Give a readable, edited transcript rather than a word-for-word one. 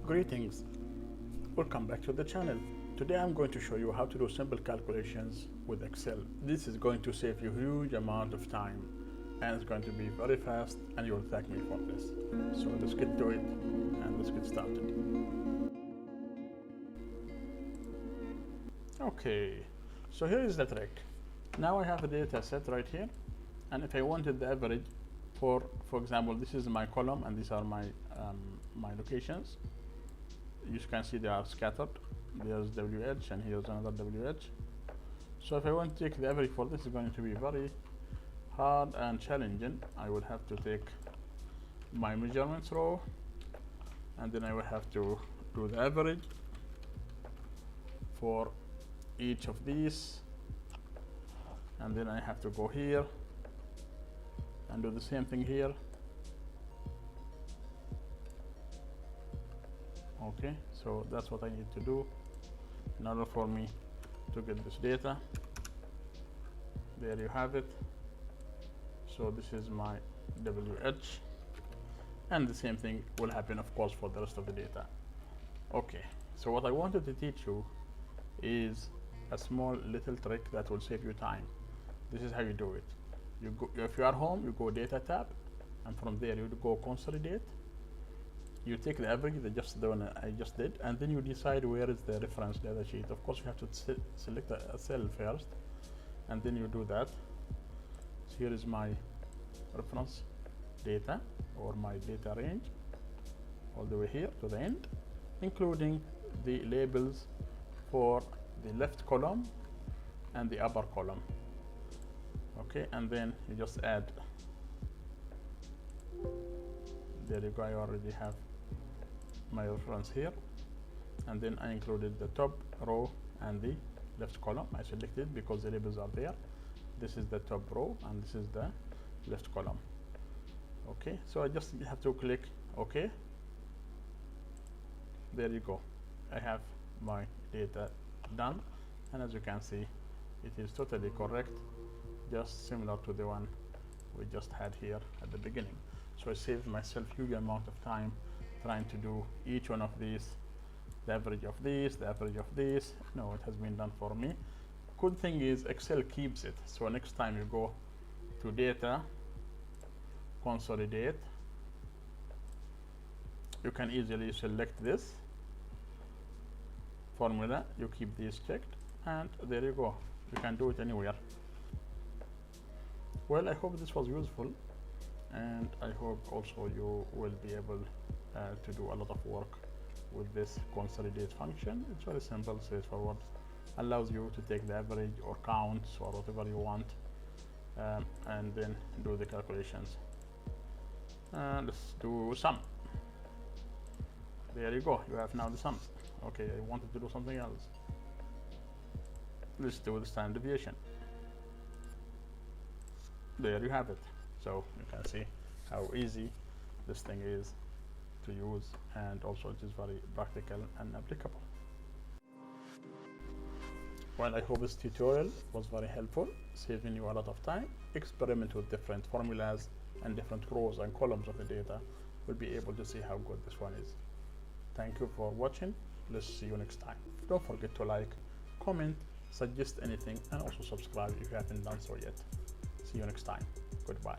Greetings, welcome back to the channel. Today I'm going to show you how to do simple calculations with Excel. This is going to save you a huge amount of time and it's going to be very fast and you'll thank me for this. So let's get to it and let's get started. Okay, so here is the trick. Now I have a data set right here, and if I wanted the average for example, this is my column and these are my my locations. You can see they are scattered. There's WH and here's another WH. So if I want to take the average for this, is going to be very hard and challenging. I will have to take my measurements row and then I will have to do the average for each of these, and then I have to go here and do the same thing here. Okay, so that's what I need to do in order for me to get this data. There you have it. So this is my WH, and the same thing will happen of course for the rest of the data. Okay, so what I wanted to teach you is a small little trick that will save you time. This is how you do it. You go, if you are home, you go data tab, and from there you go consolidate. You take the average, the one I just did, and then you decide where is the reference data sheet. Of course you have to select a cell first, and then you do that. So here is my reference data or my data range all the way here to the end, including the labels for the left column and the upper column. Okay, and then you just add. There you go, I already have my reference here, and then I included the top row and the left column. I selected because the labels are there. This is the top row and this is the left column. Okay, so I just have to click OK. There you go, I have my data done, and as you can see it is totally correct, just similar to the one we just had here at the beginning. So I saved myself huge amount of time trying to do each one of these, the average of these, the average of these. No, it has been done for me. Good thing is Excel keeps it, so next time you go to data, consolidate, you can easily select this formula, you keep these checked, and there you go, you can do it anywhere. Well, I hope this was useful, and I hope also you will be able to do a lot of work with this consolidate function. It's very simple, straightforward, allows you to take the average or counts or whatever you want, and then do the calculations. Let's do sum. There you go, you have now the sum. Okay, I wanted to do something else. Let's do the standard deviation. There you have it. So you can see how easy this thing is to use, and also it is very practical and applicable. Well, I hope this tutorial was very helpful, saving you a lot of time. Experiment with different formulas and different rows and columns of the data. We'll be able to see how good this one is. Thank you for watching. Let's see you next time. Don't forget to like, comment, suggest anything, and also subscribe if you haven't done so yet. See you next time. Goodbye.